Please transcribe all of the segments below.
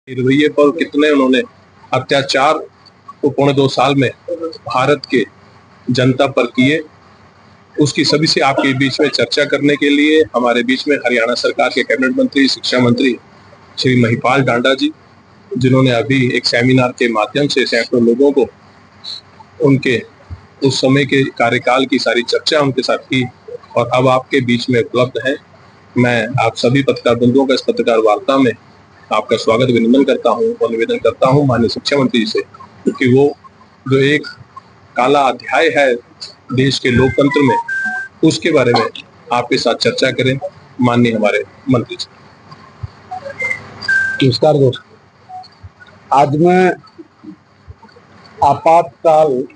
रवैये पर कितने उन्होंने अत्याचार को 2.25 साल में भारत के जनता पर किए, उसकी सभी से आपके बीच में चर्चा करने के लिए हमारे बीच में हरियाणा सरकार के कैबिनेट मंत्री, शिक्षा मंत्री श्री महिपाल डांडा जी, जिन्होंने अभी एक सेमिनार के माध्यम से सैकड़ों लोगों को उनके उस समय के कार्यकाल की सारी चर्चा उनके साथ की और अब आपके बीच में उपलब्ध है। मैं आप सभी पत्रकार बंधुओं का इस पत्रकार वार्ता में आपका स्वागत अभिनंदन करता हूं और निवेदन करता हूं माननीय शिक्षा मंत्री जी से कि वो जो एक काला अध्याय है देश के लोकतंत्र में, उसके बारे में आपके साथ चर्चा करें। माननीय हमारे मंत्री जी। नमस्कार दोस्तों, आज मैं आपातकाल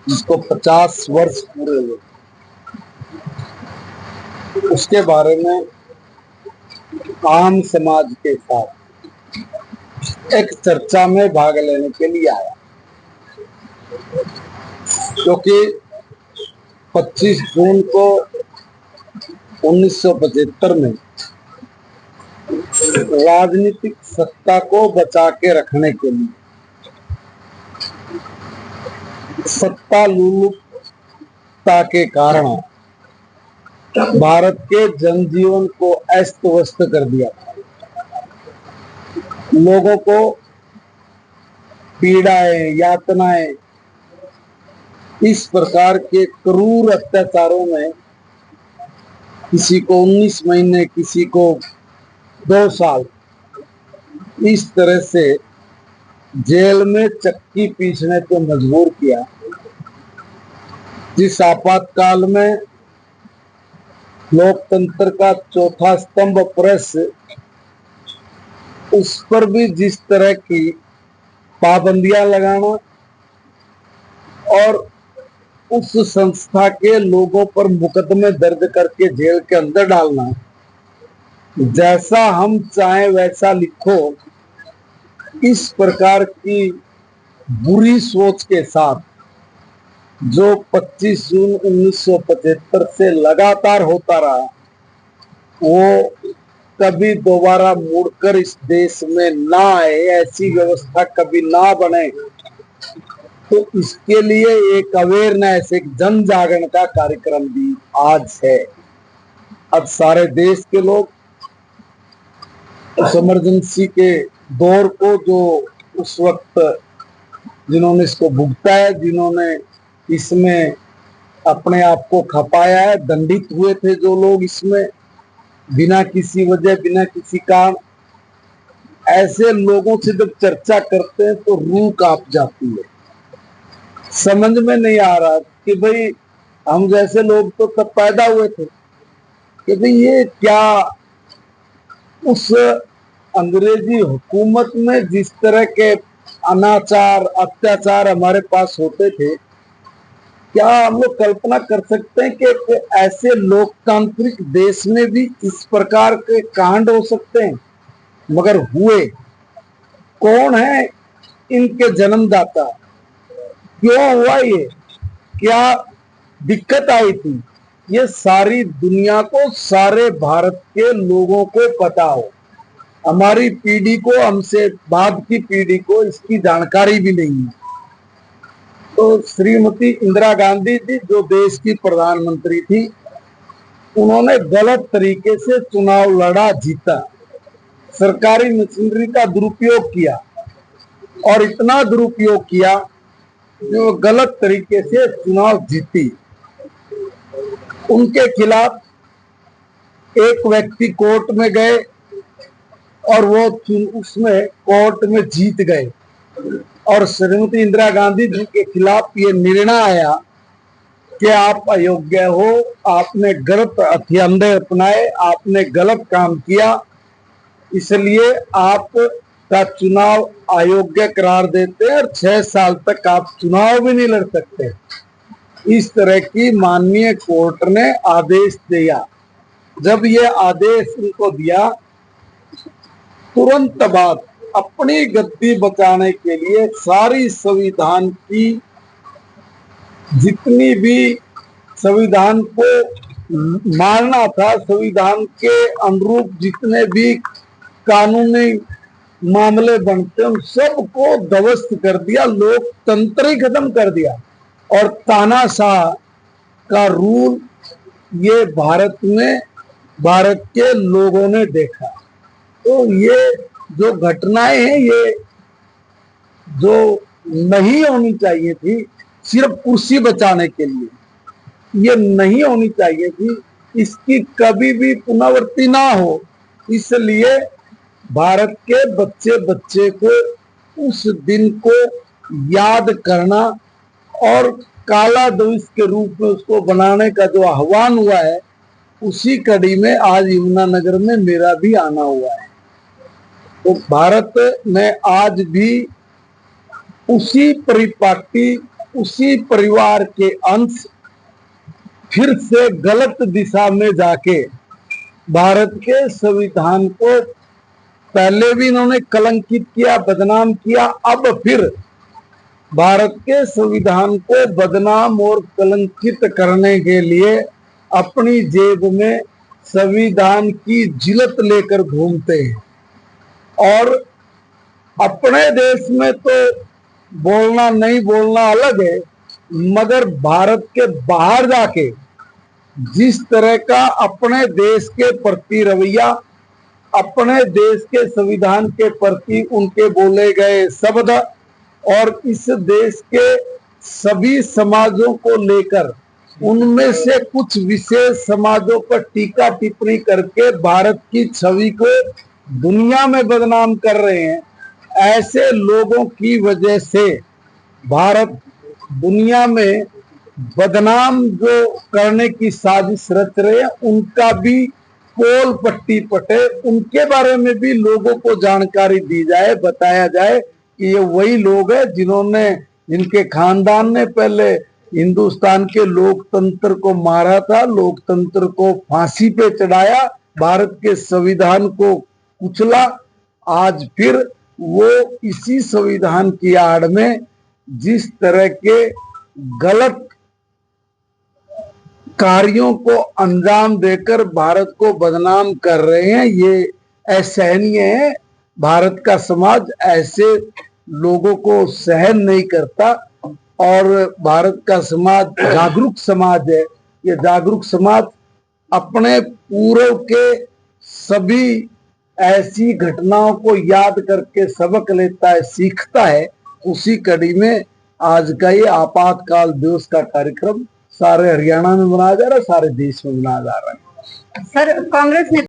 जिसको 50 वर्ष पूरे हुए उसके बारे में आम समाज के साथ एक चर्चा में भाग लेने के लिए आया, क्योंकि 25 जून को 1975 में राजनीतिक सत्ता को बचा के रखने के लिए सत्ता लुलुपता के कारण भारत के जनजीवन को अस्त व्यस्त कर दिया था। लोगों को पीड़ाएं, यातनाएं, इस प्रकार के क्रूर अत्याचारों में किसी को 19 महीने, किसी को 2 साल, इस तरह से जेल में चक्की पीसने को मजबूर किया। जिस आपातकाल में लोकतंत्र का चौथा स्तंभ प्रेस, उस पर भी जिस तरह की पाबंदियां लगाना और उस संस्था के लोगों पर मुकदमे दर्ज करके जेल के अंदर डालना, जैसा हम चाहें वैसा लिखो, इस प्रकार की बुरी सोच के साथ जो 25 जून 1975 से लगातार होता रहा, वो कभी दोबारा मुड़कर इस देश में ना आए, ऐसी व्यवस्था कभी ना बने। तो इसके लिए एक अवेयरनेस, एक जन जागरण का कार्यक्रम भी आज है। अब सारे देश के लोग उस इमरजेंसी के दौर को, जो उस वक्त जिन्होंने इसको भुगता है, जिन्होंने इसमें अपने आप को खपाया है, दंडित हुए थे जो लोग इसमें बिना किसी वजह, बिना किसी कारण, ऐसे लोगों से जब चर्चा करते हैं तो रूह कांप जाती है। समझ में नहीं आ रहा कि भाई हम जैसे लोग तो तब पैदा हुए थे कि भाई ये क्या, उस अंग्रेजी हुकूमत में जिस तरह के अनाचार, अत्याचार हमारे पास होते थे, क्या हम लोग कल्पना कर सकते हैं कि ऐसे लोकतांत्रिक देश में भी इस प्रकार के कांड हो सकते हैं? मगर हुए। कौन है इनके जन्मदाता? क्यों हुआ ये? क्या दिक्कत आई थी? ये सारी दुनिया को, सारे भारत के लोगों को पता हो। हमारी पीढ़ी को, हमसे बाद की पीढ़ी को इसकी जानकारी भी नहीं है। तो श्रीमती इंदिरा गांधी जी, जो देश की प्रधानमंत्री थी, उन्होंने गलत तरीके से चुनाव लड़ा, जीता, सरकारी मशीनरी का दुरुपयोग किया और इतना दुरुपयोग किया जो गलत तरीके से चुनाव जीती। उनके खिलाफ एक व्यक्ति कोर्ट में गए और वो उसमें कोर्ट में जीत गए और श्रीमती इंदिरा गांधी जी के खिलाफ ये निर्णय आया कि आप अयोग्य हो, आपने गलत हथियार अपनाए, आपने गलत काम किया, इसलिए आप का चुनाव अयोग्य करार देते हैं और 6 साल तक आप चुनाव भी नहीं लड़ सकते। इस तरह की माननीय कोर्ट ने आदेश दिया। जब ये आदेश उनको दिया, तुरंत बाद अपनी गद्दी बचाने के लिए सारी संविधान की, जितनी भी संविधान को मानना था, संविधान के अनुरूप जितने भी कानूनी मामले बनते उन सबको ध्वस्त कर दिया, लोकतंत्र ही खत्म कर दिया और तानाशाह का रूल ये भारत में भारत के लोगों ने देखा। तो ये जो घटनाएं हैं ये जो नहीं होनी चाहिए थी, सिर्फ कुर्सी बचाने के लिए, ये नहीं होनी चाहिए थी, इसकी कभी भी पुनरावृत्ति ना हो। इसलिए भारत के बच्चे बच्चे को उस दिन को याद करना और काला दिवस के रूप में उसको बनाने का जो आह्वान हुआ है, उसी कड़ी में आज यमुनानगर में मेरा भी आना हुआ है। तो भारत में आज भी उसी परिपाटी, उसी परिवार के अंश फिर से गलत दिशा में जाके भारत के संविधान को पहले भी इन्होंने कलंकित किया, बदनाम किया, अब फिर भारत के संविधान को बदनाम और कलंकित करने के लिए अपनी जेब में संविधान की जिलत लेकर घूमते हैं। और अपने देश में तो बोलना नहीं बोलना अलग है, मगर भारत के बाहर जाके जिस तरह का अपने देश के प्रति रवैया, अपने देश के संविधान के प्रति उनके बोले गए शब्द और इस देश के सभी समाजों को लेकर उनमें से कुछ विशेष समाजों पर टीका टिप्पणी करके भारत की छवि को दुनिया में बदनाम कर रहे हैं, ऐसे लोगों की वजह से भारत दुनिया में बदनाम जो करने की साजिश रच रहे हैं, उनका भी पोल पट्टी पटे, उनके बारे में भी लोगों को जानकारी दी जाए, बताया जाए कि ये वही लोग हैं जिन्होंने, जिनके खानदान ने पहले हिंदुस्तान के लोकतंत्र को मारा था, लोकतंत्र को फांसी पे चढ़ाया, भारत के संविधान को कुचला। आज फिर वो इसी संविधान की आड़ में जिस तरह के गलत कार्यों को अंजाम देकर भारत को बदनाम कर रहे हैं, ये असहनीय है। भारत का समाज ऐसे लोगों को सहन नहीं करता और भारत का समाज जागरूक समाज है। ये जागरूक समाज अपने पूर्व के सभी ऐसी घटनाओं को याद करके सबक लेता है, सीखता है। उसी कड़ी में आज का ये आपातकाल दिवस का कार्यक्रम सारे हरियाणा में मनाया जा रहा है, सारे देश में मनाया जा रहा है। सर, कांग्रेस ने